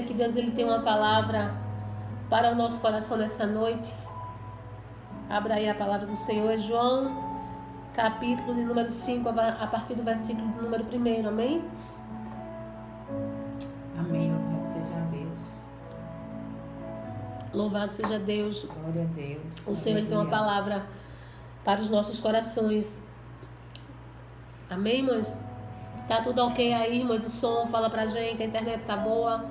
Que Deus ele tem uma palavra para o nosso coração nessa noite. Abra aí a palavra do Senhor, é João, capítulo de número 5, a partir do versículo do número 1, amém? Amém, louvado seja Deus. Louvado seja Deus. Glória a Deus. O Senhor ele tem uma palavra para os nossos corações. Amém, irmãos? Tá tudo ok aí, irmãos? O som fala pra gente, a internet tá boa,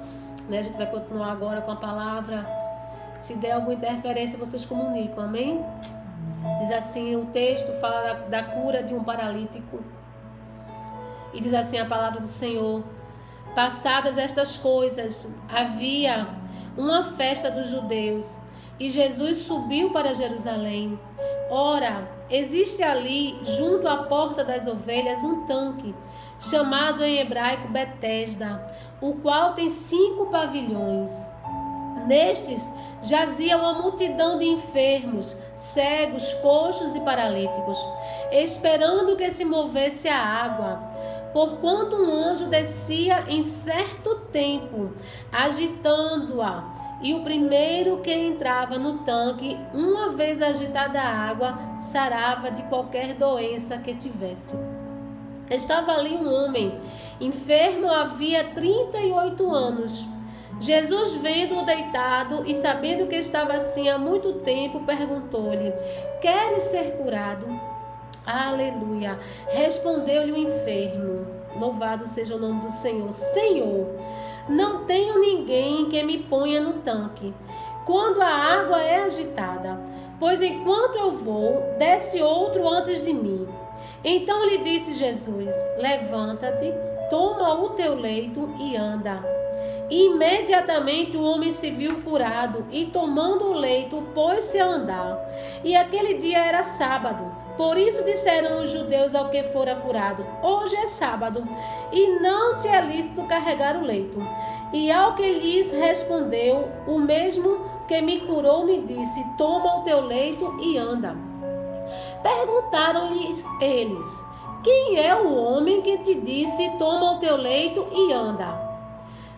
né? A gente vai continuar agora com a palavra. Se der alguma interferência, vocês comunicam, amém? Diz assim, o texto fala da cura de um paralítico. E diz assim a palavra do Senhor: passadas estas coisas, havia uma festa dos judeus, e Jesus subiu para Jerusalém. Ora, existe ali, junto à porta das ovelhas, um tanque, chamado em hebraico Betesda, o qual tem 5 pavilhões. Nestes jazia uma multidão de enfermos, cegos, coxos e paralíticos, esperando que se movesse a água, porquanto um anjo descia em certo tempo, agitando-a, e o primeiro que entrava no tanque, uma vez agitada a água, sarava de qualquer doença que tivesse. Estava ali um homem, enfermo havia 38 anos. Jesus, vendo-o deitado e sabendo que estava assim há muito tempo, perguntou-lhe: queres ser curado? Aleluia! Respondeu-lhe o enfermo: louvado seja o nome do Senhor. Senhor, não tenho ninguém que me ponha no tanque quando a água é agitada, pois enquanto eu vou, desce outro antes de mim. Então lhe disse Jesus: levanta-te, toma o teu leito e anda. Imediatamente o homem se viu curado e, tomando o leito, pôs-se a andar. E aquele dia era sábado. Por isso disseram os judeus ao que fora curado: hoje é sábado, e não te é lícito carregar o leito. E ao que lhes respondeu, o mesmo que me curou me disse: toma o teu leito e anda. Perguntaram-lhes eles: quem é o homem que te disse: toma o teu leito e anda?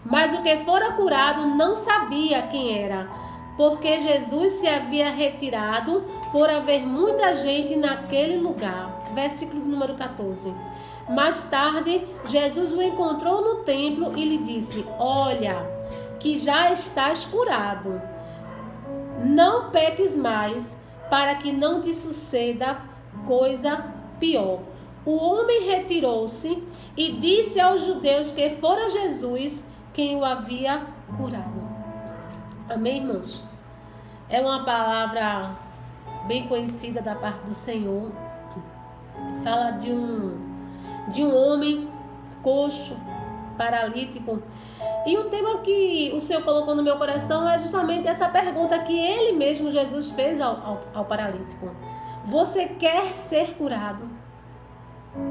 Mas o que fora curado não sabia quem era, porque Jesus se havia retirado por haver muita gente naquele lugar. Versículo número 14. Mais tarde, Jesus o encontrou no templo e lhe disse: olha, que já estás curado. Não peques mais, para que não te suceda coisa pior. O homem retirou-se e disse aos judeus que fora Jesus quem o havia curado. Amém, irmãos? É uma palavra bem conhecida da parte do Senhor. Fala de um homem coxo, paralítico. E o tema que o Senhor colocou no meu coração é justamente essa pergunta que ele mesmo, Jesus, fez ao paralítico: você quer ser curado?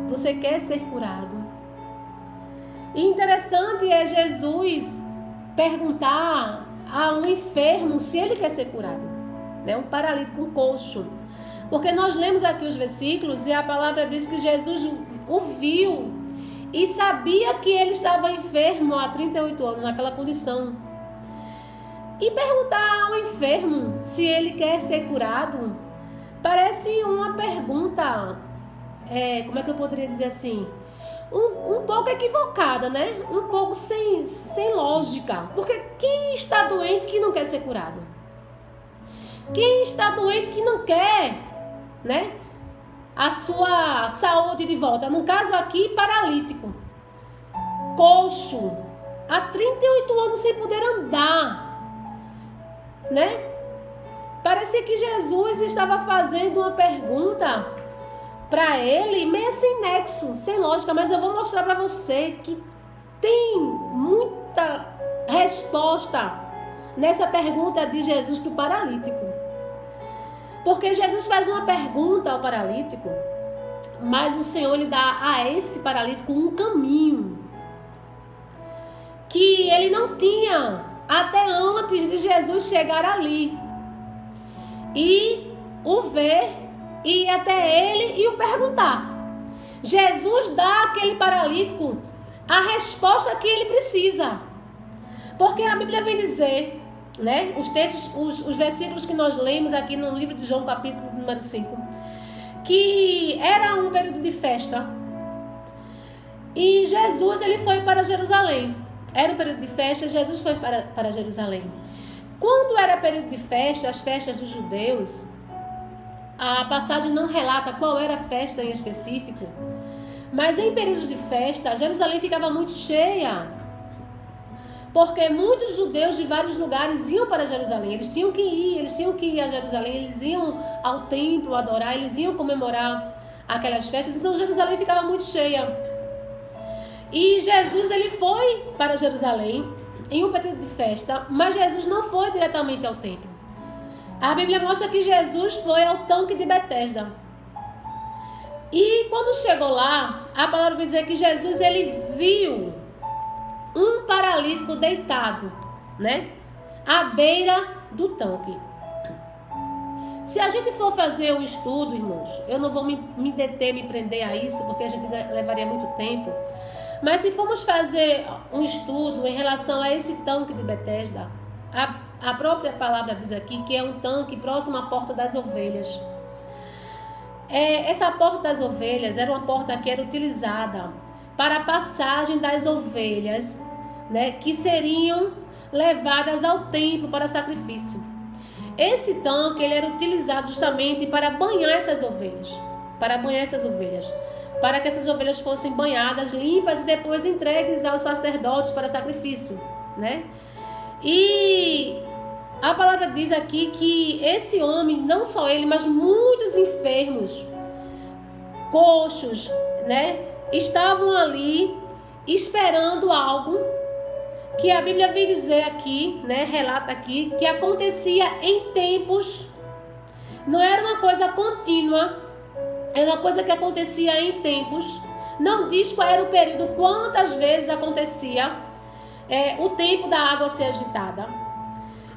Você quer ser curado? E interessante é Jesus perguntar a um enfermo se ele quer ser curado, né? Um paralítico, um coxo. Porque nós lemos aqui os versículos e a palavra diz que Jesus o viu e sabia que ele estava enfermo há 38 anos, naquela condição. E perguntar ao enfermo se ele quer ser curado parece uma pergunta, como é que eu poderia dizer assim? Um pouco equivocada, né? Um pouco sem lógica. Porque quem está doente que não quer ser curado? Quem está doente que não quer, né, a sua saúde de volta? No caso aqui, paralítico, coxo, há 38 anos sem poder andar, né? Parecia que Jesus estava fazendo uma pergunta para ele meio sem nexo, sem lógica, mas eu vou mostrar para você que tem muita resposta nessa pergunta de Jesus para o paralítico. Porque Jesus faz uma pergunta ao paralítico, mas o Senhor lhe dá a esse paralítico um caminho que ele não tinha até antes de Jesus chegar ali e o ver, e ir até ele e o perguntar. Jesus dá àquele paralítico a resposta que ele precisa. Porque a Bíblia vem dizer, né, os textos, os versículos que nós lemos aqui no livro de João, capítulo número 5, que era um período de festa. E Jesus, ele foi para Jerusalém. Era um período de festa, Jesus foi para Jerusalém. Quando era período de festa, as festas dos judeus, a passagem não relata qual era a festa em específico, mas em períodos de festa, Jerusalém ficava muito cheia, porque muitos judeus de vários lugares iam para Jerusalém. Eles tinham que ir a Jerusalém, eles iam ao templo adorar, eles iam comemorar aquelas festas, então Jerusalém ficava muito cheia. E Jesus, ele foi para Jerusalém em um período de festa, mas Jesus não foi diretamente ao templo. A Bíblia mostra que Jesus foi ao tanque de Betesda. E quando chegou lá, a palavra vai dizer que Jesus, ele viu um paralítico deitado, né, à beira do tanque. Se a gente for fazer um estudo, irmãos, eu não vou me prender a isso, porque a gente levaria muito tempo. Mas se formos fazer um estudo em relação a esse tanque de Betesda, a própria palavra diz aqui que é um tanque próximo à porta das ovelhas. Essa porta das ovelhas era uma porta que era utilizada para a passagem das ovelhas, né, que seriam levadas ao templo para sacrifício. Esse tanque, ele era utilizado justamente para banhar essas ovelhas, para que essas ovelhas fossem banhadas, limpas e depois entregues aos sacerdotes para sacrifício, né? E a palavra diz aqui que esse homem, não só ele, mas muitos enfermos, coxos, né, estavam ali esperando algo que a Bíblia vem dizer aqui, né, relata aqui, que acontecia em tempos, não era uma coisa contínua, era uma coisa que acontecia em tempos. Não diz qual era o período, quantas vezes acontecia o tempo da água ser agitada.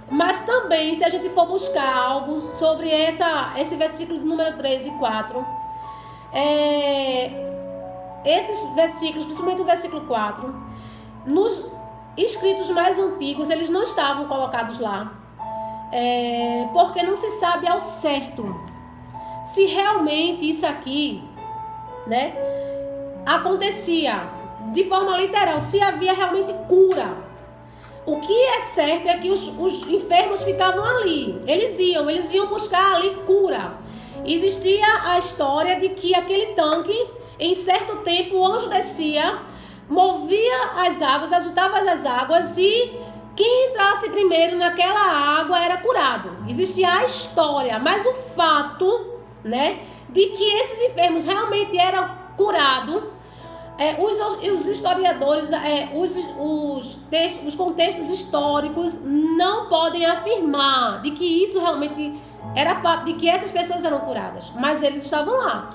Mas também, se a gente for buscar algo sobre esse versículo número 3 e 4, esses versículos, principalmente o versículo 4, nos escritos mais antigos, eles não estavam colocados lá, porque não se sabe ao certo se realmente isso aqui, né, acontecia de forma literal, se havia realmente cura. O que é certo é que os enfermos ficavam ali, eles iam buscar ali cura. Existia a história de que aquele tanque, em certo tempo, o anjo descia, movia as águas, agitava as águas e quem entrasse primeiro naquela água era curado. Existia a história, mas o fato, né, de que esses enfermos realmente eram curados, os historiadores, os contextos históricos não podem afirmar de que isso realmente era fato, de que essas pessoas eram curadas, mas eles estavam lá.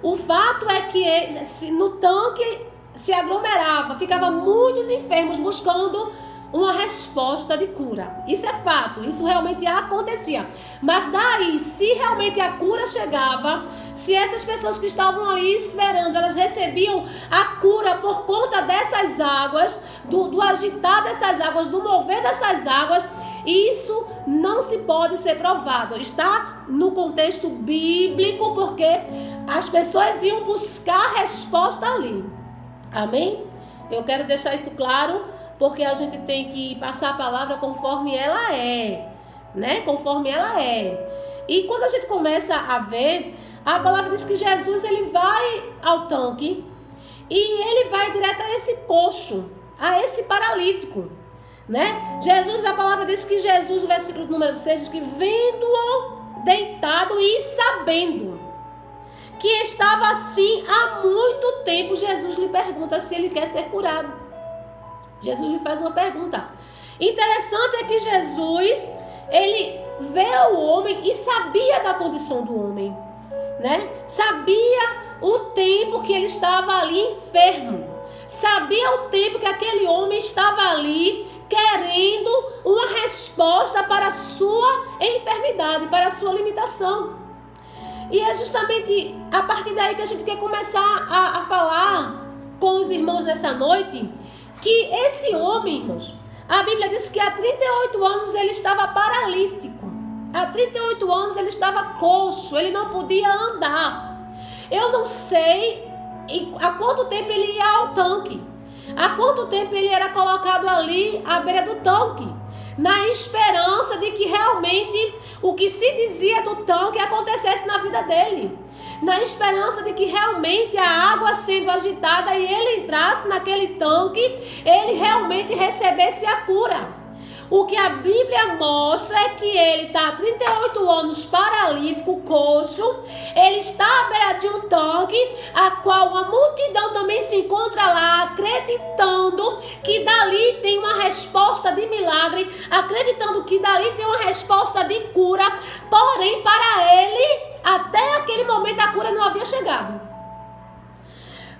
O fato é que no tanque se aglomerava, ficava muitos enfermos buscando uma resposta de cura. Isso é fato, isso realmente acontecia. Mas daí, se realmente a cura chegava, se essas pessoas que estavam ali esperando, elas recebiam a cura por conta dessas águas, do agitar dessas águas, do mover dessas águas, isso não se pode ser provado. Está no contexto bíblico, porque as pessoas iam buscar resposta ali. Amém? Eu quero deixar isso claro, porque a gente tem que passar a palavra conforme ela é, né? Conforme ela é. E quando a gente começa a ver, a palavra diz que Jesus, ele vai ao tanque e ele vai direto a esse coxo, a esse paralítico, né? Jesus, a palavra diz que Jesus, o versículo número 6, diz que vendo-o deitado e sabendo que estava assim há muito tempo, Jesus lhe pergunta se ele quer ser curado. Jesus lhe faz uma pergunta. Interessante é que Jesus, ele vê o homem e sabia da condição do homem, né? Sabia o tempo que ele estava ali enfermo. Sabia o tempo que aquele homem estava ali querendo uma resposta para a sua enfermidade, para a sua limitação. E é justamente a partir daí que a gente quer começar a falar com os irmãos nessa noite, que esse homem, irmãos, A Bíblia diz que há 38 anos ele estava paralítico. Há 38 anos ele estava coxo, ele não podia andar. Eu não sei há quanto tempo ele ia ao tanque. Há quanto tempo ele era colocado ali à beira do tanque, na esperança de que realmente o que se dizia do tanque acontecesse na vida dele. Na esperança de que realmente a água sendo agitada e ele entrasse naquele tanque, ele realmente recebesse a cura. O que a Bíblia mostra é que ele está há 38 anos paralítico, coxo. Ele está à beira de um tanque, a qual a multidão também se encontra lá, acreditando que dali tem uma resposta de milagre, acreditando que dali tem uma resposta de cura. Porém, para ele, até aquele momento a cura não havia chegado.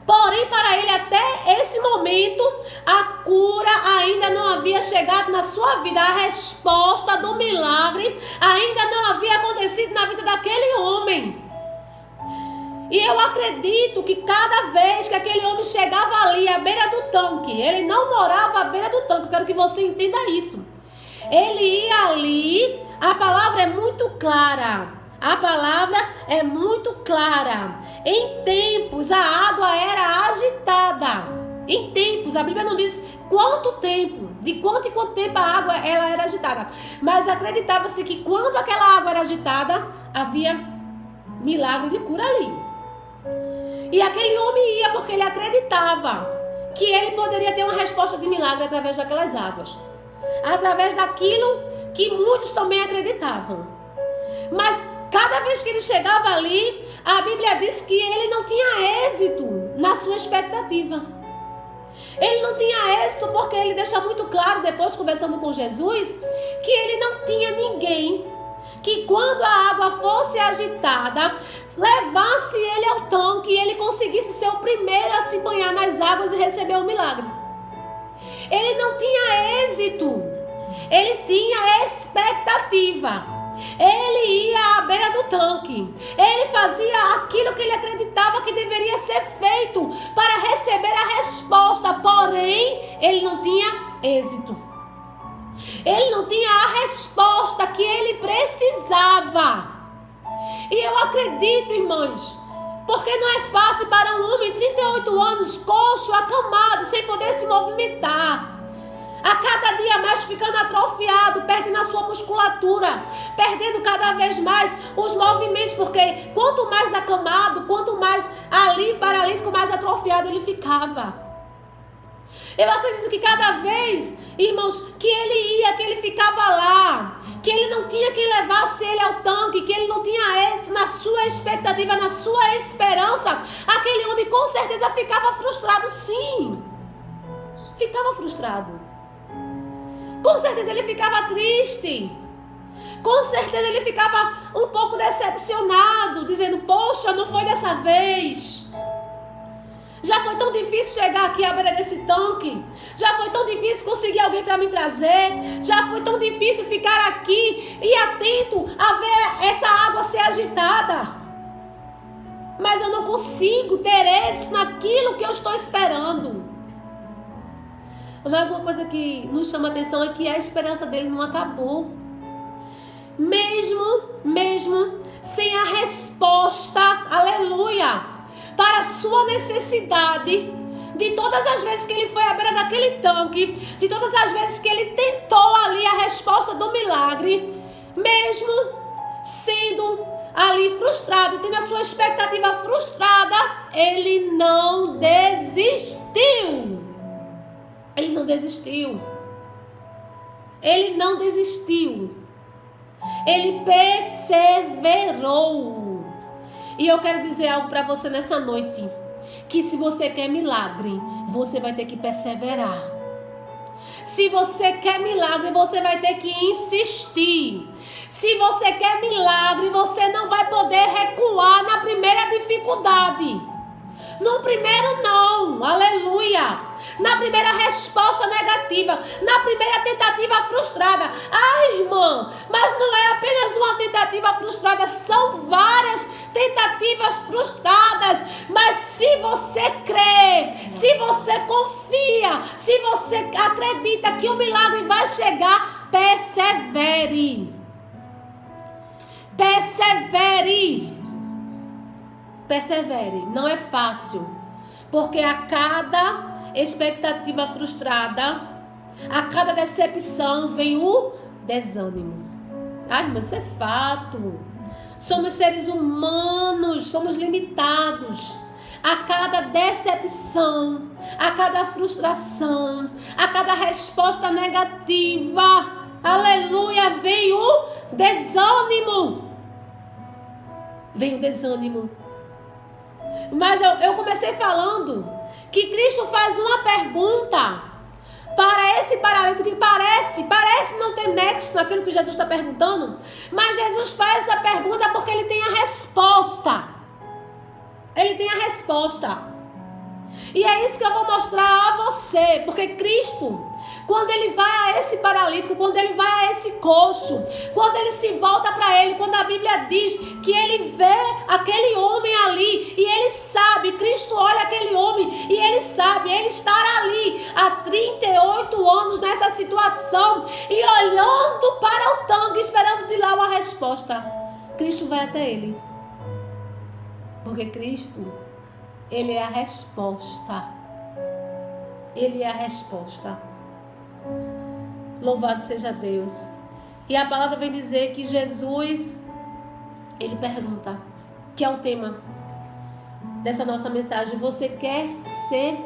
Porém, para ele, até esse momento, a cura ainda não havia chegado na sua vida. A resposta do milagre ainda não havia acontecido na vida daquele homem. E eu acredito que cada vez que aquele homem chegava ali à beira do tanque, ele não morava à beira do tanque, eu quero que você entenda isso. Ele ia ali, a palavra é muito clara. A palavra é muito clara. Em tempos, a água era agitada. Em tempos, a Bíblia não diz quanto tempo, de quanto em quanto tempo a água ela era agitada. Mas acreditava-se que quando aquela água era agitada, havia milagre de cura ali. E aquele homem ia porque ele acreditava que ele poderia ter uma resposta de milagre através daquelas águas. Através daquilo que muitos também acreditavam. Mas cada vez que ele chegava ali, a Bíblia diz que ele não tinha êxito na sua expectativa. Ele não tinha êxito porque ele deixa muito claro, depois conversando com Jesus, que ele não tinha ninguém que quando a água fosse agitada, levasse ele ao tanque e ele conseguisse ser o primeiro a se banhar nas águas e receber o milagre. Ele não tinha êxito, ele tinha expectativa. Ele ia à beira do tanque. Ele fazia aquilo que ele acreditava que deveria ser feito para receber a resposta. Porém, ele não tinha êxito. Ele não tinha a resposta que ele precisava. E eu acredito, irmãos, porque não é fácil para um homem de 38 anos, coxo, acamado, sem poder se movimentar. A cada dia mais ficando atrofiado, perdendo a sua musculatura, perdendo cada vez mais os movimentos, porque quanto mais acamado, quanto mais ali paralítico, mais atrofiado ele ficava. Eu acredito que cada vez, irmãos, que ele ia, que ele ficava lá, que ele não tinha quem levasse ele ao tanque, que ele não tinha êxito na sua expectativa, na sua esperança, aquele homem com certeza ficava frustrado, sim. Ficava frustrado. Com certeza ele ficava triste. Com certeza ele ficava um pouco decepcionado, dizendo, poxa, não foi dessa vez. Já foi tão difícil chegar aqui à beira desse tanque. Já foi tão difícil conseguir alguém para me trazer. Já foi tão difícil ficar aqui e atento a ver essa água ser agitada. Mas eu não consigo ter êxito naquilo que eu estou esperando. Mas uma coisa que nos chama a atenção é que a esperança dele não acabou. Mesmo sem a resposta, aleluia, para a sua necessidade, de todas as vezes que ele foi à beira daquele tanque, de todas as vezes que ele tentou ali a resposta do milagre, mesmo sendo ali frustrado, tendo a sua expectativa frustrada, ele não desistiu. Ele não desistiu. Ele não desistiu. Ele perseverou. E eu quero dizer algo para você nessa noite. Que se você quer milagre, você vai ter que perseverar. Se você quer milagre, você vai ter que insistir. Se você quer milagre, você não vai poder recuar na primeira dificuldade. No primeiro não. Aleluia. Na primeira resposta negativa, na primeira tentativa frustrada. Ah, irmã, mas não é apenas uma tentativa frustrada, são várias tentativas frustradas. Mas se você crê, se você confia, se você acredita que o milagre vai chegar, persevere. Persevere. Persevere. Não é fácil, porque a cada expectativa frustrada, a cada decepção vem o desânimo. Ai, mas isso é fato. Somos seres humanos, somos limitados. A cada decepção, a cada frustração, a cada resposta negativa, aleluia, vem o desânimo. Vem o desânimo. Mas eu comecei falando que Cristo faz uma pergunta para esse paralítico que parece não ter nexo naquilo que Jesus está perguntando, mas Jesus faz essa pergunta porque ele tem a resposta. Ele tem a resposta. E é isso que eu vou mostrar a você, porque Cristo, quando ele vai a esse paralítico, quando ele vai a esse coxo, quando ele se volta para ele, quando a Bíblia diz que ele vê aquele homem ali e ele sabe, Cristo olha aquele homem e ele sabe, ele estar ali há 38 anos nessa situação e olhando para o tanque, esperando de lá uma resposta. Cristo vai até ele, porque Cristo, ele é a resposta. Ele é a resposta. Louvado seja Deus. E a palavra vem dizer que Jesus, ele pergunta, que é o tema dessa nossa mensagem: você quer ser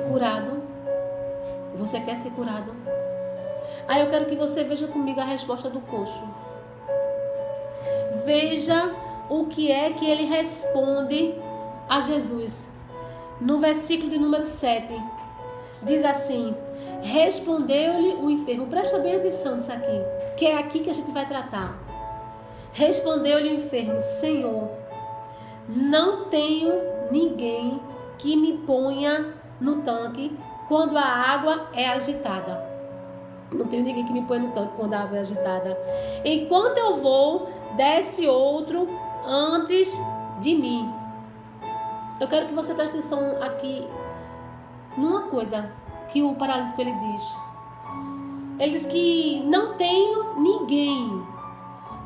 curado? Você quer ser curado? Aí eu quero que você veja comigo a resposta do coxo. Veja o que é que ele responde a Jesus. No versículo de número 7, diz assim: respondeu-lhe o enfermo. Presta bem atenção nisso aqui, que é aqui que a gente vai tratar. Respondeu-lhe o enfermo: Senhor, não tenho ninguém que me ponha no tanque quando a água é agitada. Não tenho ninguém que me ponha no tanque quando a água é agitada. Enquanto eu vou, desce outro antes de mim. Eu quero que você preste atenção aqui numa coisa que o paralítico ele diz. Ele diz que não tenho ninguém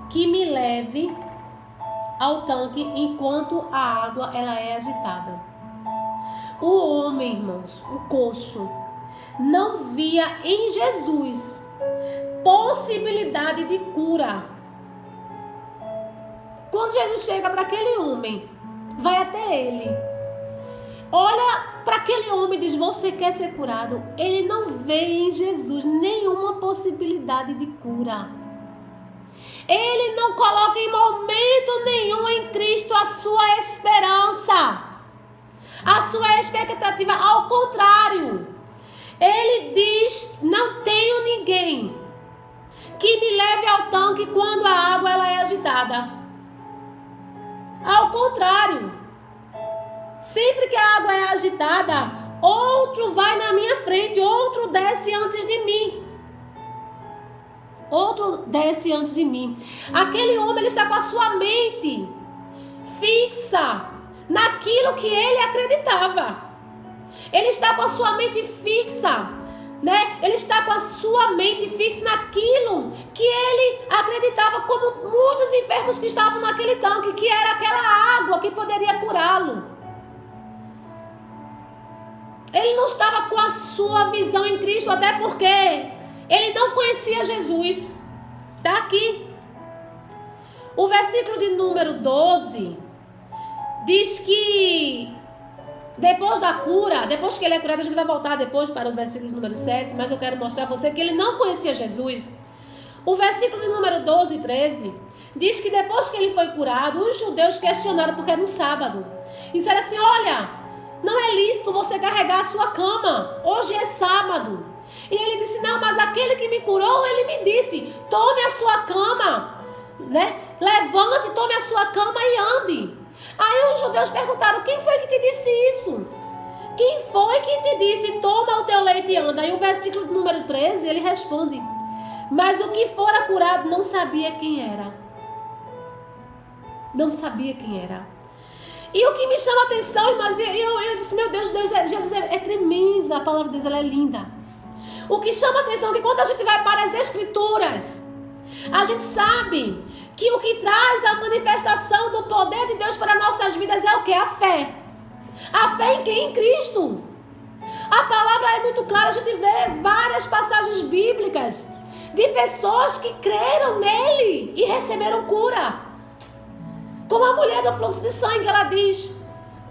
que me leve ao tanque enquanto a água ela é agitada. O homem, irmãos, o coxo, não via em Jesus possibilidade de cura. Quando Jesus chega para aquele homem, vai até ele, olha para aquele homem e diz: você quer ser curado? Ele não vê em Jesus nenhuma possibilidade de cura. Ele não coloca em momento nenhum em Cristo a sua esperança, a sua expectativa. Ao contrário, ele diz: não tenho ninguém que me leve ao tanque quando a água ela é agitada. Ao contrário, sempre que a água é agitada, outro vai na minha frente, outro desce antes de mim. Outro desce antes de mim. Aquele homem, ele está com a sua mente fixa naquilo que ele acreditava. Ele está com a sua mente fixa, né? Ele está com a sua mente fixa naquilo que ele acreditava, como muitos enfermos que estavam naquele tanque, que era aquela água que poderia curá-lo. Ele não estava com a sua visão em Cristo, até porque ele não conhecia Jesus. Está aqui. O versículo de número 12 diz que depois da cura, depois que ele é curado, a gente vai voltar depois para o versículo número 7, mas eu quero mostrar a você que ele não conhecia Jesus. O versículo de número 12 e 13 diz que depois que ele foi curado, os judeus questionaram, porque era um sábado, e disseram assim: olha, não é lícito você carregar a sua cama, hoje é sábado. E ele disse: não, mas aquele que me curou, ele me disse: tome a sua cama, né? Levante, tome a sua cama e ande. Aí os judeus perguntaram: quem foi que te disse isso? Quem foi que te disse: toma o teu leite e anda? Aí o versículo número 13, ele responde: mas o que fora curado não sabia quem era. Não sabia quem era. E o que me chama a atenção, irmãs, eu disse, meu Deus, Jesus é tremendo, a palavra de Deus ela é linda. O que chama a atenção é que quando a gente vai para as Escrituras, a gente sabe que o que traz a manifestação do poder de Deus para nossas vidas é o que? A fé. A fé em quem? Em Cristo. A palavra é muito clara, a gente vê várias passagens bíblicas de pessoas que creram nele e receberam cura. Como a mulher do fluxo de sangue, ela diz,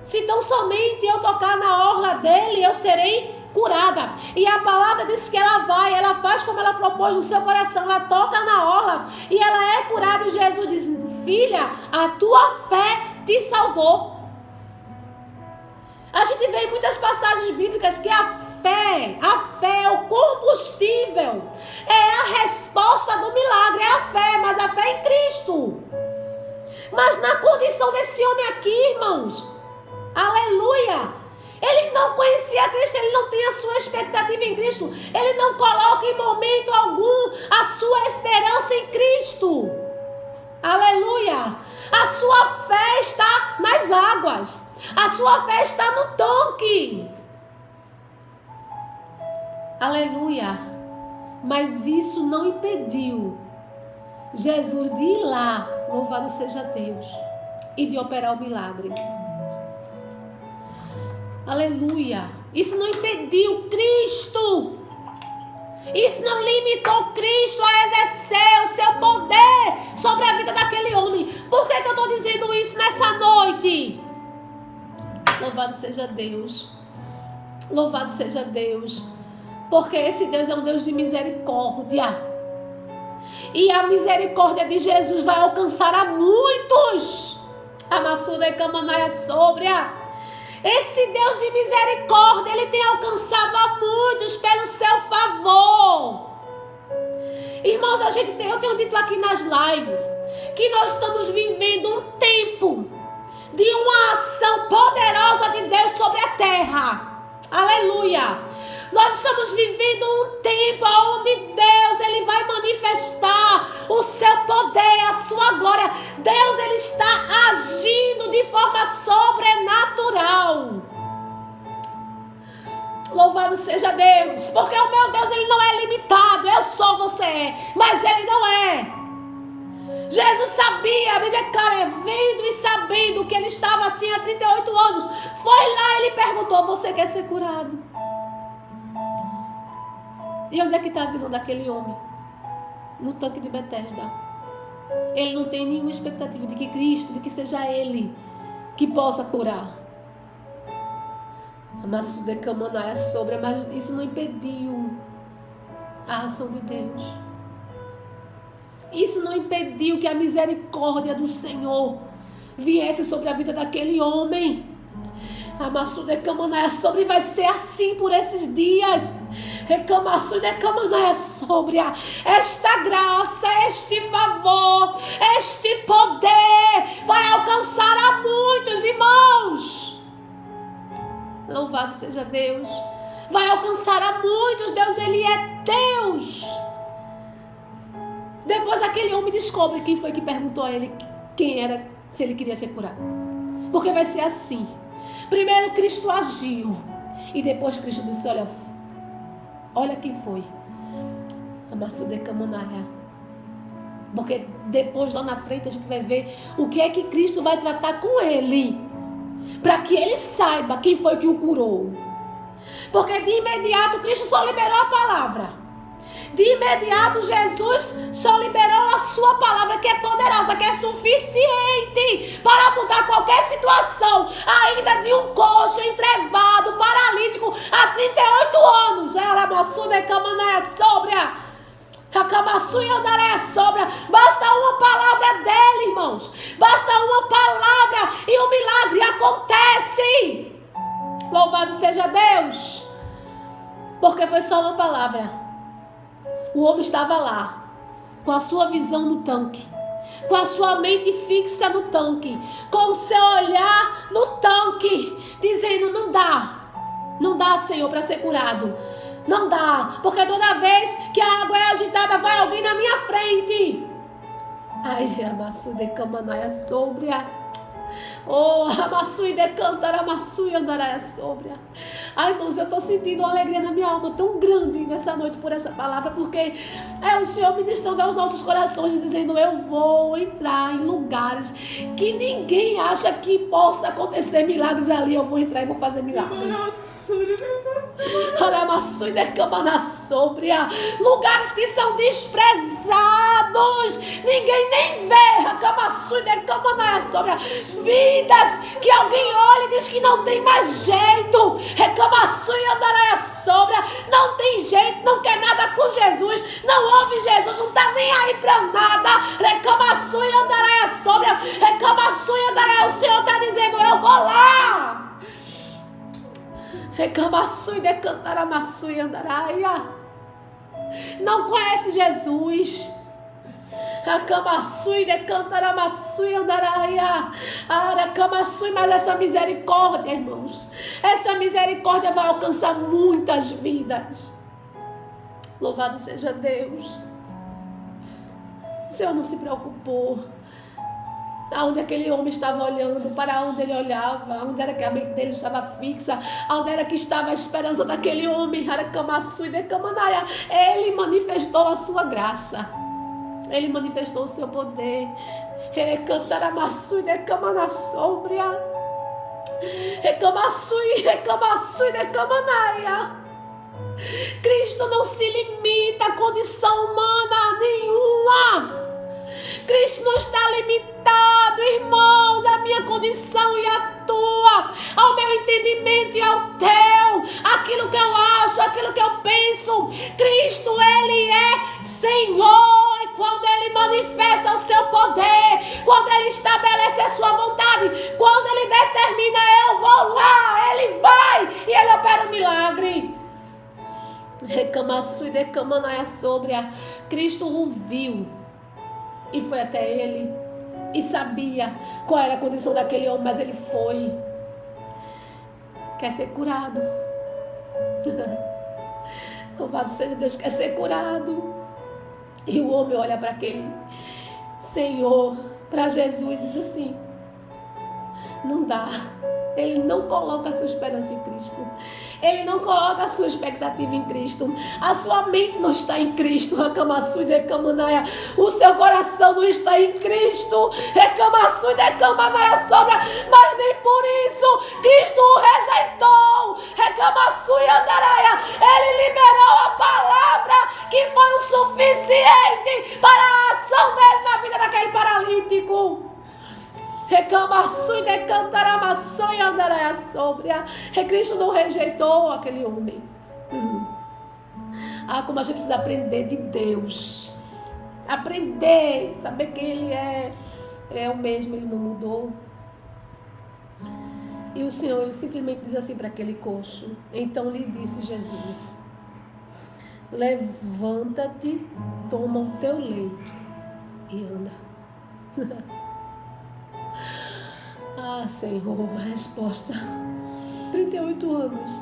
se tão somente eu tocar na orla dele, eu serei curada. E a palavra diz que ela vai, ela faz como ela propôs no seu coração, ela toca na orla e ela é curada. E Jesus diz, filha, a tua fé te salvou. A gente vê em muitas passagens bíblicas que a fé é o combustível, é a resposta do milagre, é a fé, mas a fé é em Cristo. Mas na condição desse homem aqui, irmãos, aleluia, ele não conhecia Cristo, ele não tem a sua expectativa em Cristo, ele não coloca em momento algum a sua esperança em Cristo, aleluia. A sua fé está nas águas, a sua fé está no tanque, aleluia. Mas isso não impediu Jesus de ir lá, louvado seja Deus, e de operar o milagre. Aleluia. Isso não impediu Cristo. Isso não limitou Cristo a exercer o seu poder sobre a vida daquele homem. Por que eu estou dizendo isso nessa noite? Louvado seja Deus. Louvado seja Deus. Porque esse Deus é um Deus de misericórdia. E a misericórdia de Jesus vai alcançar a muitos. A maçuda e camanaia sóbria. Esse Deus de misericórdia, ele tem alcançado a muitos pelo seu favor. Irmãos, eu tenho dito aqui nas lives que nós estamos vivendo um tempo de uma ação poderosa de Deus sobre a terra. Aleluia. Nós estamos vivendo um tempo onde Deus ele vai manifestar o seu poder, a sua glória. Deus ele está agindo de forma sobrenatural. Louvado seja Deus, porque o meu Deus ele não é limitado. Eu sou, você é, mas ele não é. Jesus sabia, a Bíblia é clara, vendo e sabendo que ele estava assim há 38 anos. Foi lá e ele perguntou, você quer ser curado? E onde é que está a visão daquele homem? No tanque de Betesda. Ele não tem nenhuma expectativa de que Cristo, de que seja Ele que possa curar. A maçuda camanaia sobre, mas isso não impediu a ação de Deus. Isso não impediu que a misericórdia do Senhor viesse sobre a vida daquele homem. A maçuda camanaia sobre vai ser assim por esses dias. Esta graça, este favor, este poder vai alcançar a muitos irmãos. Louvado seja Deus. Vai alcançar a muitos. Deus, ele é Deus. Depois aquele homem descobre quem foi que perguntou a ele quem era, se ele queria ser curado. Porque vai ser assim. Primeiro Cristo agiu. E depois Cristo disse, olha quem foi. A maçuda camanaia. Porque depois lá na frente a gente vai ver o que é que Cristo vai tratar com ele. Para que ele saiba quem foi que o curou. Porque de imediato Cristo só liberou a palavra. De imediato Jesus só liberou a sua palavra, que é poderosa, que é suficiente para mudar qualquer situação, ainda de um coxo entrevado, paralítico, há 38 anos. Ela maçuda camanaia sóbria, a camaçu e andareia sóbria. Basta uma palavra dele, irmãos. Basta uma palavra e o milagre acontece. Louvado seja Deus. Porque foi só uma palavra. O homem estava lá, com a sua visão no tanque, com a sua mente fixa no tanque, com o seu olhar no tanque, dizendo, não dá, Senhor, para ser curado. Não dá, porque toda vez que a água é agitada, vai alguém na minha frente. Ai, a maçuda camanaia sóbria. Oh, Amassui de cantar, Amassui andará sobre. Ai, irmãos, eu estou sentindo uma alegria na minha alma tão grande nessa noite por essa palavra, porque é o Senhor ministrando aos nossos corações e dizendo: eu vou entrar em lugares que ninguém acha que possa acontecer milagres ali. Eu vou entrar e vou fazer milagres. Lugares que são desprezados, ninguém nem vê. Vidas que alguém olha e diz que não tem mais jeito. Não tem jeito, não quer nada com Jesus, não ouve Jesus, não está nem aí para nada. O Senhor está dizendo: eu vou lá. Não conhece Jesus. Mas essa misericórdia, irmãos, essa misericórdia vai alcançar muitas vidas. Louvado seja Deus. O Senhor não se preocupou aonde aquele homem estava olhando, para onde ele olhava, aonde era que a mente dele estava fixa, aonde era que estava a esperança daquele homem. Ele manifestou a sua graça, ele manifestou o seu poder. Cristo não se limita à condição humana nenhuma. Cristo não está limitado, irmãos, à minha condição e à tua, ao meu entendimento e ao teu, aquilo que eu acho, aquilo que eu penso. Cristo, Ele é Senhor, e quando Ele manifesta o seu poder, quando Ele estabelece a sua vontade, quando Ele determina: eu vou lá, Ele vai e Ele opera um milagre. Cristo o viu e foi até ele e sabia qual era a condição daquele homem, mas ele foi. Quer ser curado? Louvado seja Deus, quer ser curado. E o homem olha para aquele Senhor, para Jesus, e diz assim: não dá. Ele não coloca a sua esperança em Cristo. Ele não coloca a sua expectativa em Cristo. A sua mente não está em Cristo. O seu coração não está em Cristo. Mas nem por isso Cristo o rejeitou. Ele liberou a palavra que foi o suficiente para a ação dele na vida daquele paralítico. Cristo não rejeitou aquele homem. Como a gente precisa aprender de Deus. Aprender, saber quem Ele é. Ele é o mesmo, Ele não mudou. E o Senhor, Ele simplesmente diz assim para aquele coxo: então lhe disse Jesus: levanta-te, toma o teu leito e anda. Senhor, a resposta. 38 anos.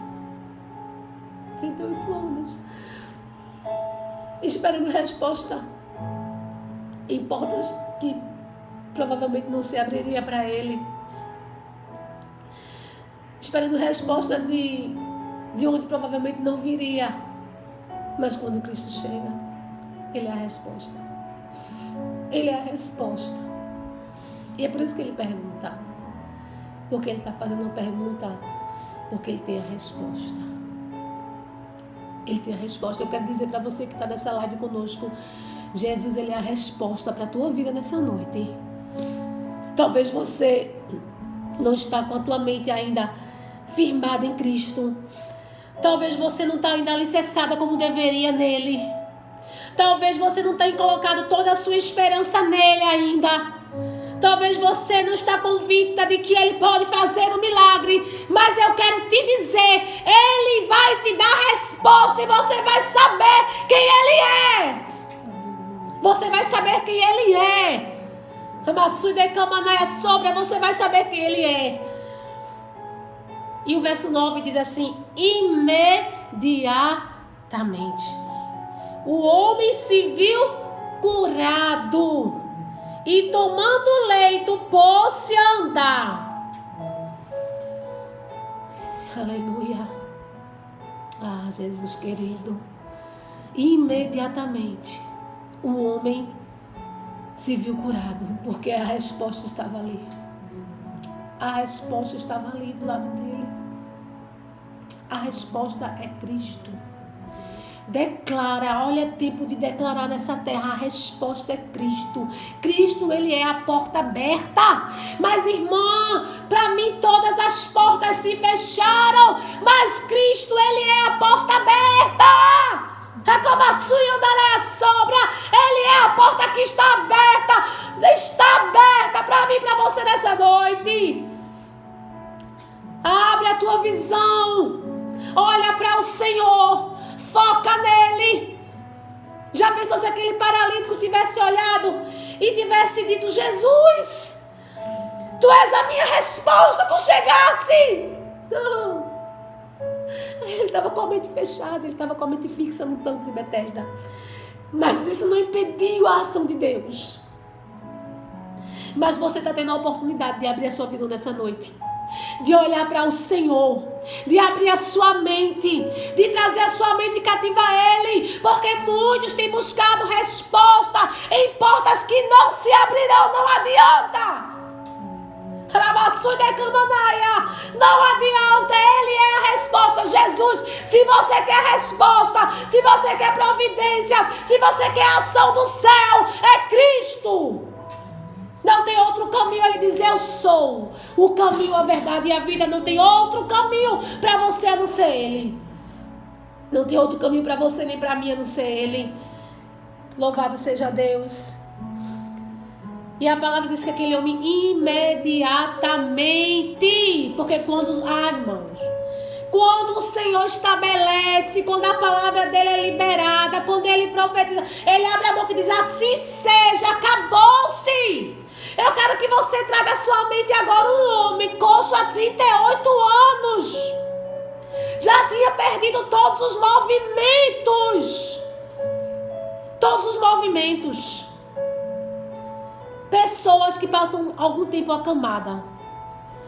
38 anos. Esperando resposta em portas que provavelmente não se abriria para ele. Esperando resposta de onde provavelmente não viria. Mas quando Cristo chega, Ele é a resposta. Ele é a resposta. E é por isso que Ele pergunta. Porque Ele está fazendo uma pergunta, porque Ele tem a resposta. Ele tem a resposta. Eu quero dizer para você que está nessa live conosco: Jesus, Ele é a resposta para a tua vida nessa noite. Talvez você não está com a tua mente ainda firmada em Cristo. Talvez você não está ainda alicerçada como deveria nele. Talvez você não tenha colocado toda a sua esperança nele ainda. Talvez você não está convicta de que Ele pode fazer um milagre. Mas eu quero te dizer: Ele vai te dar resposta e você vai saber quem Ele é. Você vai saber quem Ele é. Você vai saber quem Ele é. E o verso 9 diz assim: imediatamente o homem se viu curado e tomando o leito pôs-se a andar. Aleluia. Ah, Jesus querido. Imediatamente o homem se viu curado, porque a resposta estava ali. A resposta estava ali do lado dele. A resposta é Cristo. Declara, olha, é tempo de declarar nessa terra, a resposta é Cristo. Cristo, Ele é a porta aberta. Mas, irmã, para mim todas as portas se fecharam, mas Cristo, Ele é a porta aberta. É como a sua andará a sobra. Ele é a porta que está aberta para mim e para você nessa noite. Abre a tua visão, olha para o Senhor. Foca nele. Já pensou se aquele paralítico tivesse olhado e tivesse dito: Jesus, tu és a minha resposta, tu chegasse. Não. Ele estava com a mente fechada, ele estava com a mente fixa no tanque de Betesda. Mas isso não impediu a ação de Deus. Mas você está tendo a oportunidade de abrir a sua visão nessa noite, de olhar para o Senhor, de abrir a sua mente, de trazer a sua mente cativa a Ele, porque muitos têm buscado resposta em portas que não se abrirão. Não adianta. Não adianta. Ele é a resposta. Jesus, se você quer resposta, se você quer providência, se você quer a ação do céu, é Cristo. Não tem outro caminho. Ele diz: eu sou o caminho, a verdade e a vida. Não tem outro caminho para você a não ser Ele. Não tem outro caminho para você nem para mim a não ser Ele. Louvado seja Deus. E a palavra diz que aquele homem imediatamente, porque irmãos, quando o Senhor estabelece, quando a palavra dele é liberada, quando ele profetiza, ele abre a boca e diz: assim seja, acabou-se. Eu quero que você traga à sua mente agora um homem coxo há 38 anos. Já tinha perdido todos os movimentos. Todos os movimentos. Pessoas que passam algum tempo acamada,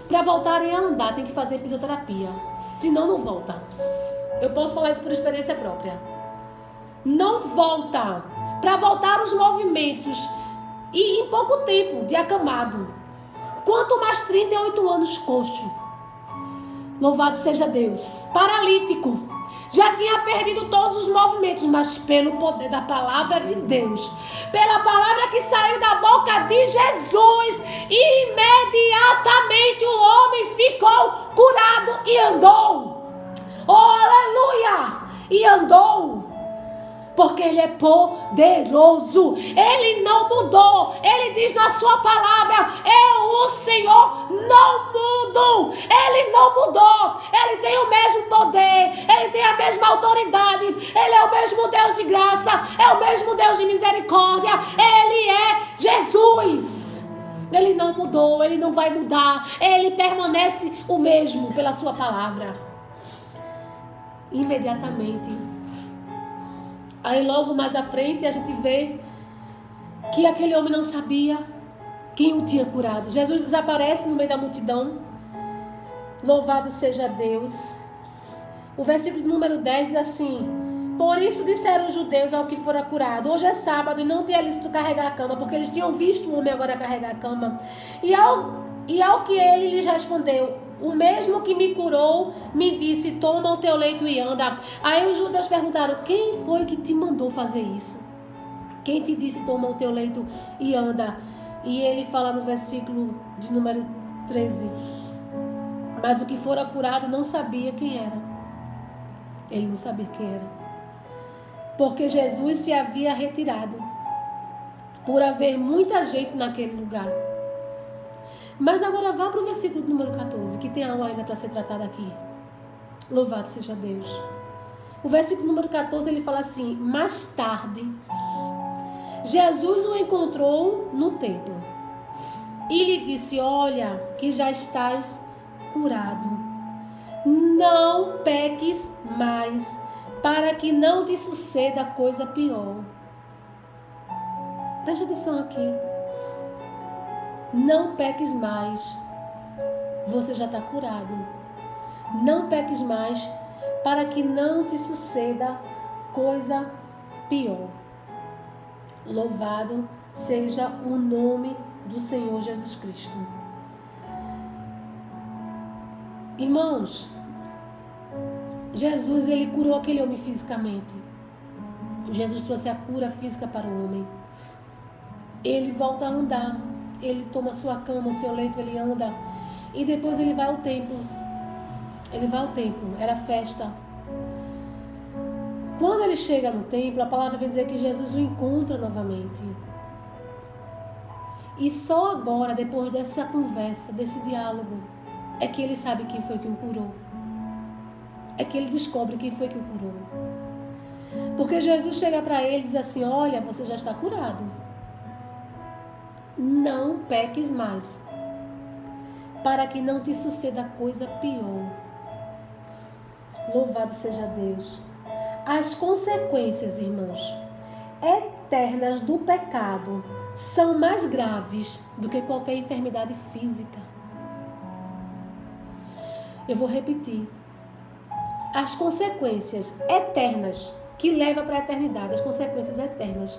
para voltarem a andar, tem que fazer fisioterapia. Senão não volta. Eu posso falar isso por experiência própria. Não volta. Para voltar os movimentos. E em pouco tempo de acamado. Quanto mais 38 anos coxo. Louvado seja Deus. Paralítico. Já tinha perdido todos os movimentos, mas pelo poder da palavra de Deus, pela palavra que saiu da boca de Jesus, imediatamente o homem ficou curado e andou. Oh, aleluia! E andou. Porque Ele é poderoso. Ele não mudou. Ele diz na sua palavra: eu, o Senhor, não mudo. Ele não mudou. Ele tem o mesmo poder. Ele tem a mesma autoridade. Ele é o mesmo Deus de graça. É o mesmo Deus de misericórdia. Ele é Jesus. Ele não mudou. Ele não vai mudar. Ele permanece o mesmo pela sua palavra. Imediatamente. Aí logo mais à frente a gente vê que aquele homem não sabia quem o tinha curado. Jesus desaparece no meio da multidão. Louvado seja Deus. O versículo número 10 diz assim: por isso disseram os judeus ao que fora curado: hoje é sábado e não te é lícito carregar a cama. Porque eles tinham visto o homem agora carregar a cama. E ao que ele lhes respondeu: o mesmo que me curou me disse: toma o teu leito e anda. Aí os judeus perguntaram: quem foi que te mandou fazer isso? Quem te disse: toma o teu leito e anda? E ele fala no versículo de número 13: mas o que fora curado não sabia quem era. Ele não sabia quem era. Porque Jesus se havia retirado, por haver muita gente naquele lugar. Mas agora vá para o versículo número 14, que tem algo ainda para ser tratado aqui. Louvado seja Deus. O versículo número 14, ele fala assim: mais tarde, Jesus o encontrou no templo e lhe disse: olha, que já estás curado. Não peques mais, para que não te suceda coisa pior. Preste atenção aqui. Não peques mais. Você já está curado. não peques mais, para que não te suceda coisa pior. Louvado seja o nome do Senhor Jesus Cristo. Irmãos, Jesus, ele curou aquele homem fisicamente. Jesus trouxe a cura física para o homem. Ele volta a andar. Ele toma sua cama, o seu leito, ele anda. E depois ele vai ao templo. Ele vai ao templo. Era festa. Quando ele chega no templo, a palavra vem dizer que Jesus o encontra novamente. E só agora, depois dessa conversa, desse diálogo, é que ele sabe quem foi que o curou. É que ele descobre quem foi que o curou. Porque Jesus chega para ele e diz assim: olha, você já está curado. Não peques mais, para que não te suceda coisa pior. Louvado seja Deus. As consequências, irmãos, eternas do pecado são mais graves do que qualquer enfermidade física. Eu vou repetir. As consequências eternas que levam para a eternidade, as consequências eternas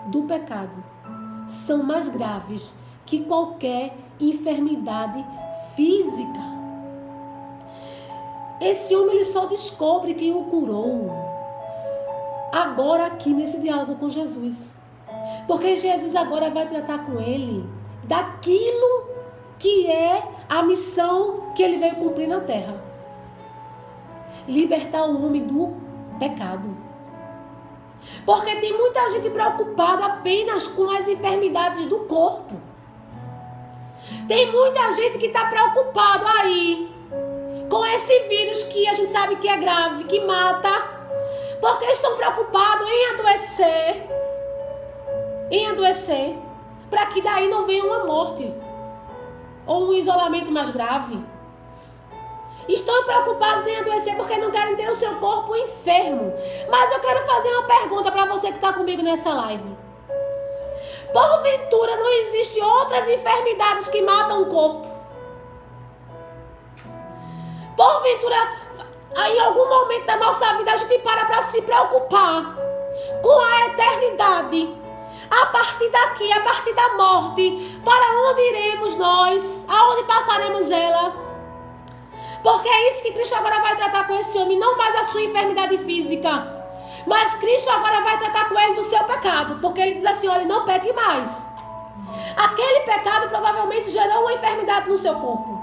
do pecado são mais graves que qualquer enfermidade física. Esse homem ele só descobre quem o curou agora aqui nesse diálogo com Jesus. Porque Jesus agora vai tratar com ele daquilo que é a missão que ele veio cumprir na terra. Libertar o homem do pecado. Porque tem muita gente preocupada apenas com as enfermidades do corpo. Tem muita gente que está preocupada aí com esse vírus que a gente sabe que é grave, que mata. Porque estão preocupados em adoecer, para que daí não venha uma morte ou um isolamento mais grave. Estão preocupados em adoecer porque não querem ter o seu corpo enfermo. Mas eu quero fazer uma pergunta para você que está comigo nessa live. Porventura não existem outras enfermidades que matam o corpo? Porventura, em algum momento da nossa vida a gente para se preocupar com a eternidade. A partir daqui, a partir da morte, para onde iremos nós? Aonde passaremos ela? Porque é isso que Cristo agora vai tratar com esse homem, não mais a sua enfermidade física. Mas Cristo agora vai tratar com ele do seu pecado. Porque ele diz assim: olha, não peque mais. Aquele pecado provavelmente gerou uma enfermidade no seu corpo.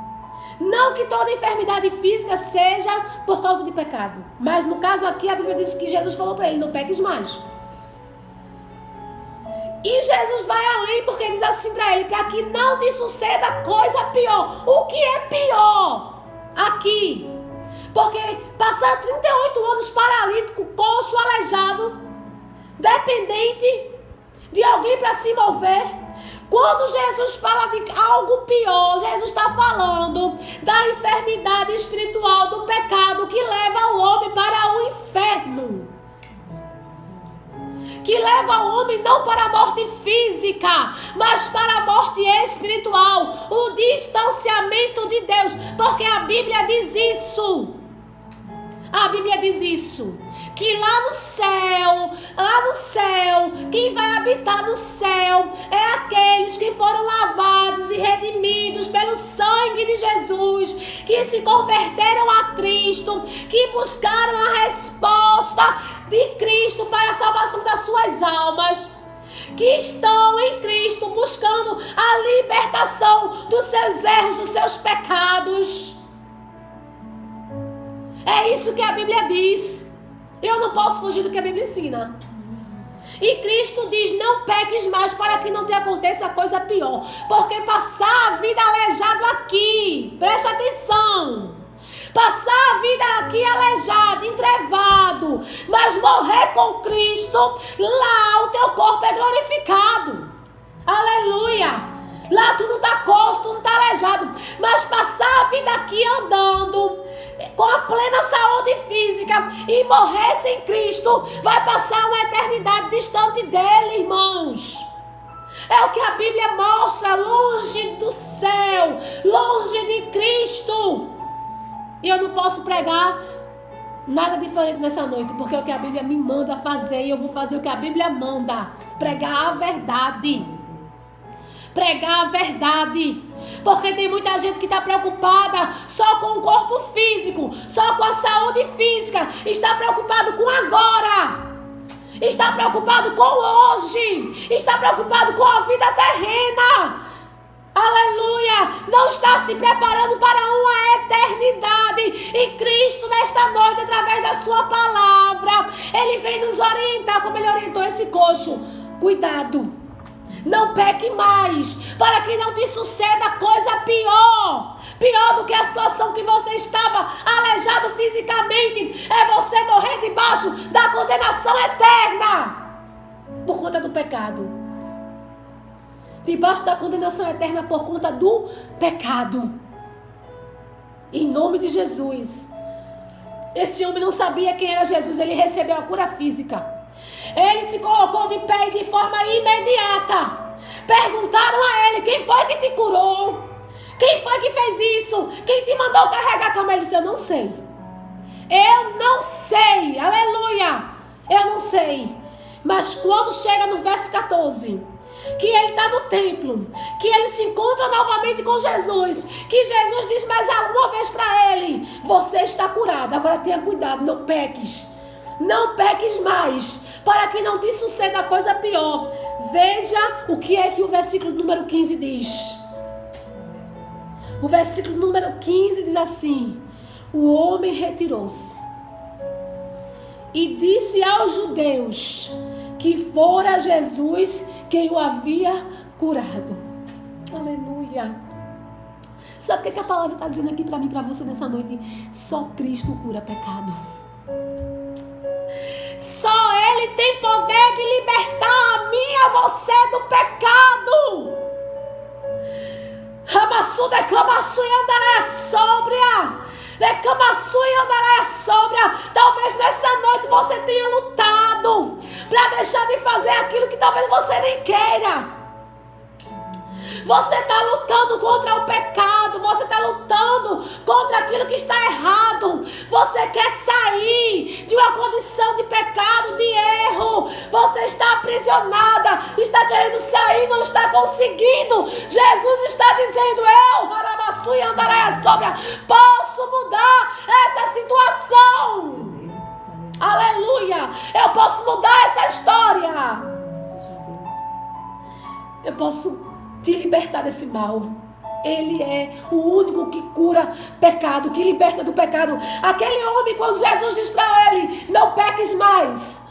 Não que toda enfermidade física seja por causa de pecado. Mas no caso aqui a Bíblia diz que Jesus falou para ele: não peques mais. E Jesus vai além porque diz assim para ele: para que não te suceda coisa pior. O que é pior aqui? Porque passar 38 anos paralítico, coxo, aleijado, dependente de alguém para se mover. Quando Jesus fala de algo pior, Jesus está falando da enfermidade espiritual, do pecado que leva o homem para o inferno. Que leva o homem não para a morte física, mas para a morte espiritual. O distanciamento de Deus. Porque a Bíblia diz isso. A Bíblia diz isso. Que lá no céu, quem vai habitar no céu é aqueles que foram lavados e redimidos pelo sangue de Jesus, que se converteram a Cristo, que buscaram a resposta de Cristo para a salvação das suas almas, que estão em Cristo buscando a libertação dos seus erros, dos seus pecados. É isso que a Bíblia diz. Eu não posso fugir do que a Bíblia ensina. E Cristo diz: não peques mais para que não te aconteça coisa pior. Porque passar a vida aleijado aqui, preste atenção, passar a vida aqui aleijado, entrevado, mas morrer com Cristo, lá o teu corpo é glorificado. Aleluia. Lá tu não está coxo, tu não está aleijado, mas passar a vida aqui andando com a plena saúde física e morrer sem Cristo, vai passar uma eternidade distante dele, irmãos. É o que a Bíblia mostra, longe do céu, longe de Cristo. E eu não posso pregar nada diferente nessa noite, porque é o que a Bíblia me manda fazer, e eu vou fazer o que a Bíblia manda. Pregar a verdade. Pregar a verdade. Porque tem muita gente que está preocupada só com o corpo físico, só com a saúde física. Está preocupado com agora. Está preocupado com hoje. Está preocupado com a vida terrena. Aleluia! Não está se preparando para uma eternidade. E Cristo, nesta noite, através da sua palavra, Ele vem nos orientar, como Ele orientou esse coxo. Cuidado! Não peque mais, para que não te suceda coisa pior. Pior do que a situação que você estava aleijado fisicamente. É você morrer debaixo da condenação eterna. Por conta do pecado. Debaixo da condenação eterna por conta do pecado. Em nome de Jesus. Esse homem não sabia quem era Jesus. Ele recebeu a cura física. Ele se colocou de pé de forma imediata. Perguntaram a ele: quem foi que te curou? Quem foi que fez isso? Quem te mandou carregar a cama? Ele disse: eu não sei. Eu não sei. Aleluia. Eu não sei. Mas quando chega no verso 14, que ele está no templo, que ele se encontra novamente com Jesus, que Jesus diz mais alguma vez para ele: você está curado, agora tenha cuidado, não peques. Não peques mais, para que não te suceda coisa pior. Veja o que é que o versículo número 15 diz. O versículo número 15 diz assim: o homem retirou-se e disse aos judeus que fora Jesus quem o havia curado. Aleluia. Sabe o que a palavra está dizendo aqui para mim e para você nessa noite? Só Cristo cura pecado. Só Ele tem poder de libertar a mim e a você do pecado. Ramassu declamaçu e andará sóbria. Declamaçu e andará sóbria. Talvez nessa noite você tenha lutado para deixar de fazer aquilo que talvez você nem queira. Você está lutando contra o pecado. Você está lutando contra aquilo que está errado. Você quer sair de uma condição de pecado, de erro. Você está aprisionada. Está querendo sair, não está conseguindo. Jesus está dizendo: eu, Haramassu e Andaréia Sóbria, posso mudar essa situação. Aleluia. Eu posso mudar essa história. Eu posso te libertar desse mal. Ele é o único que cura pecado, que liberta do pecado. Aquele homem, quando Jesus diz para ele: não peques mais,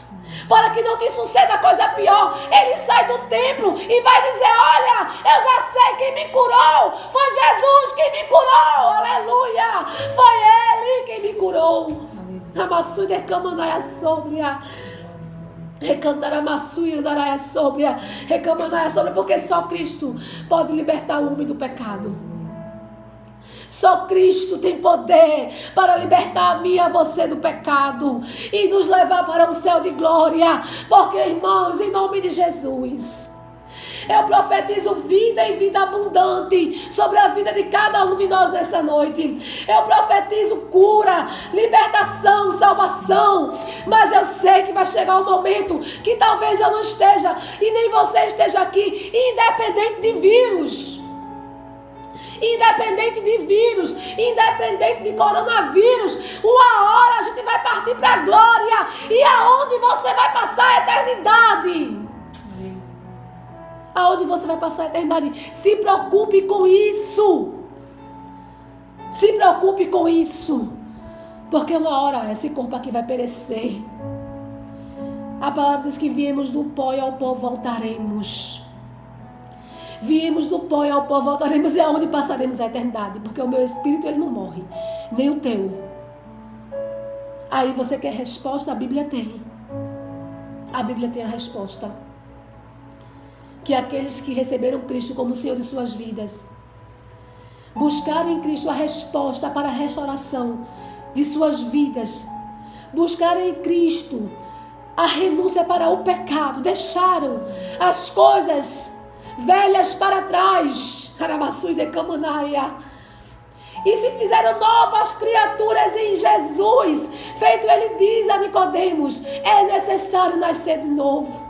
para que não te suceda coisa pior, ele sai do templo e vai dizer: olha, eu já sei quem me curou. Foi Jesus quem me curou. Aleluia. Foi Ele quem me curou. Ramassu de Camandaia Sóbria. Recantará Massu e andará sóbria. Recamanaia sóbria, porque só Cristo pode libertar o homem do pecado. Só Cristo tem poder para libertar a mim e a você do pecado e nos levar para um céu de glória. Porque, irmãos, em nome de Jesus, eu profetizo vida e vida abundante sobre a vida de cada um de nós nessa noite. Eu profetizo cura, libertação, salvação. Mas eu sei que vai chegar um momento que talvez eu não esteja e nem você esteja aqui, independente de vírus. Independente de vírus, independente de coronavírus, uma hora a gente vai partir para a glória. E aonde você vai passar a eternidade? Aonde você vai passar a eternidade? Se preocupe com isso. Se preocupe com isso. Porque uma hora esse corpo aqui vai perecer. A palavra diz que viemos do pó e ao pó voltaremos. Viemos do pó e ao pó voltaremos. E aonde passaremos a eternidade? Porque o meu espírito, ele não morre. Nem o teu. Aí você quer resposta? A Bíblia tem. A Bíblia tem a resposta. Que aqueles que receberam Cristo como Senhor de suas vidas buscaram em Cristo a resposta para a restauração de suas vidas, buscaram em Cristo a renúncia para o pecado, deixaram as coisas velhas para trás, Haramassu e Decamanaia, e se fizeram novas criaturas em Jesus. Feito ele diz a Nicodemos, é necessário nascer de novo.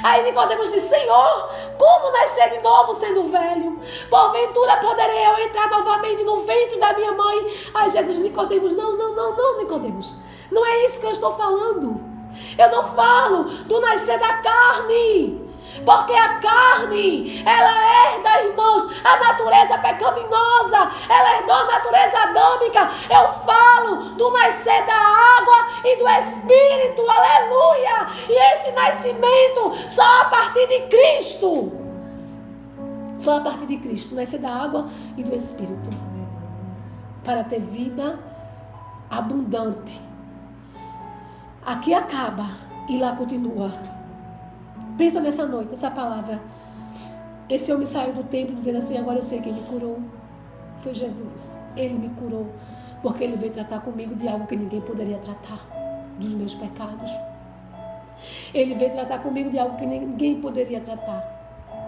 Aí Nicodemos disse, Senhor, como nascer de novo sendo velho? Porventura poderei eu entrar novamente no ventre da minha mãe? Aí Jesus, Nicodemos, não, Nicodemos. Não é isso que eu estou falando. Eu não falo do nascer da carne. Porque a carne, ela herda, irmãos, a natureza pecaminosa, ela herdou a natureza adâmica. Eu falo do nascer da água e do Espírito, aleluia. E esse nascimento só a partir de Cristo. Só a partir de Cristo, nascer da água e do Espírito. Para ter vida abundante. Aqui acaba e lá continua. Pensa nessa noite, essa palavra. Esse homem saiu do templo dizendo assim, agora eu sei quem me curou. Foi Jesus. Ele me curou. Porque ele veio tratar comigo de algo que ninguém poderia tratar. Dos meus pecados. Ele veio tratar comigo de algo que ninguém poderia tratar.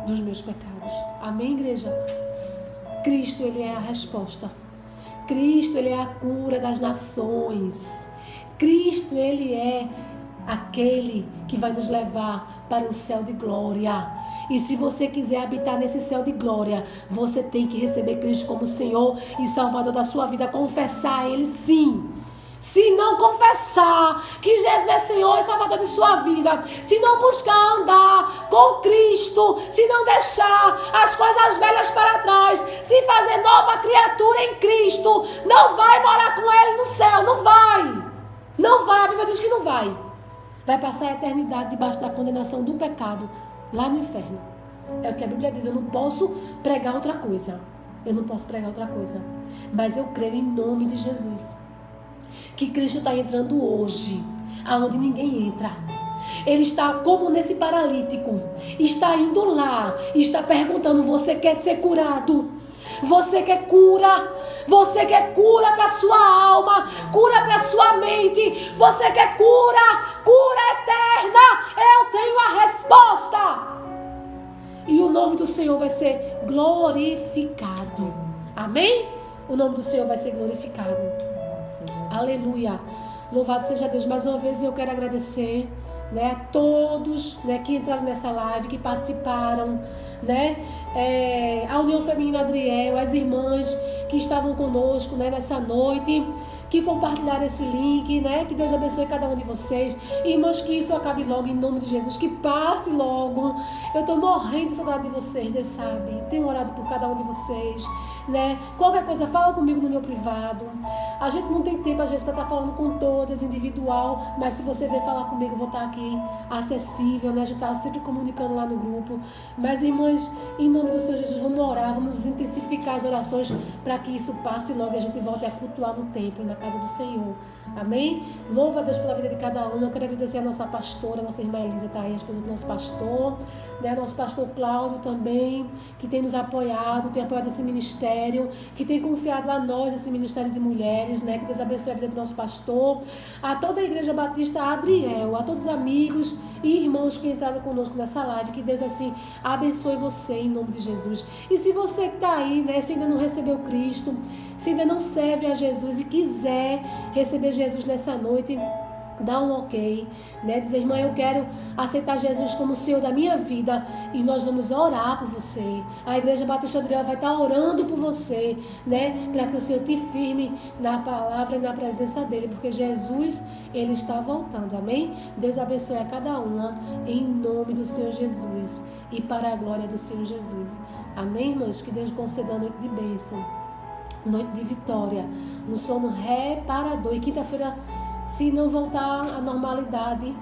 Dos meus pecados. Amém, igreja? Cristo, ele é a resposta. Cristo, ele é a cura das nações. Cristo, ele é aquele que vai nos levar para o céu de glória. E se você quiser habitar nesse céu de glória, você tem que receber Cristo como Senhor e Salvador da sua vida, confessar a Ele sim. Se não confessar que Jesus é Senhor e Salvador de sua vida, se não buscar andar com Cristo, se não deixar as coisas velhas para trás, se fazer nova criatura em Cristo, não vai morar com Ele no céu, não vai. Não vai, a Bíblia diz que não vai. Vai passar a eternidade debaixo da condenação do pecado, lá no inferno. É o que a Bíblia diz, eu não posso pregar outra coisa. Eu não posso pregar outra coisa. Mas eu creio em nome de Jesus. Que Cristo está entrando hoje, aonde ninguém entra. Ele está como nesse paralítico. Está indo lá, está perguntando, você quer ser curado? Você quer cura? Você quer cura para sua alma, cura para sua mente. Você quer cura, cura eterna. Eu tenho a resposta. E o nome do Senhor vai ser glorificado. Amém? O nome do Senhor vai ser glorificado. Aleluia. Louvado seja Deus. Mais uma vez eu quero agradecer, né, a todos, né, que entraram nessa live, que participaram, né, a União Feminina Adriel, as irmãs que estavam conosco, né, nessa noite, que compartilharam esse link, né, que Deus abençoe cada um de vocês. Irmãs, que isso acabe logo em nome de Jesus, que passe logo. Eu estou morrendo de saudade de vocês, Deus sabe. Tenho orado por cada um de vocês, né? Qualquer coisa, fala comigo no meu privado. A gente não tem tempo às vezes para estar falando com todas individual, mas se você vier falar comigo, eu vou estar aqui acessível, né? A gente está sempre comunicando lá no grupo. Mas, irmãs, em nome do Senhor Jesus, vamos orar, vamos intensificar as orações para que isso passe logo e a gente volte a cultuar no templo, na casa do Senhor. Amém? Louva a Deus pela vida de cada um. Eu quero agradecer a nossa pastora, a nossa irmã Elisa tá aí, a esposa do nosso pastor, né? Nosso pastor Cláudio também, que tem nos apoiado, tem apoiado esse ministério, que tem confiado a nós esse ministério de mulheres, né? Que Deus abençoe a vida do nosso pastor, a toda a Igreja Batista Adriel, a todos os amigos e irmãos que entraram conosco nessa live, que Deus assim abençoe você em nome de Jesus. E se você que está aí, né? Se ainda não recebeu Cristo, se ainda não serve a Jesus e quiser receber Jesus nessa noite, dá um ok, né? Dizer, irmã, eu quero aceitar Jesus como Senhor da minha vida e nós vamos orar por você. A Igreja Batista Adriel vai estar orando por você, né? Para que o Senhor te firme na palavra e na presença dele, porque Jesus, ele está voltando, amém? Deus abençoe a cada uma em nome do Senhor Jesus e para a glória do Senhor Jesus. Amém, irmãos? Que Deus conceda uma noite de bênção, noite de vitória, um sono reparador. E quinta-feira, se não voltar à normalidade,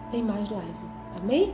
tem mais live. Amém?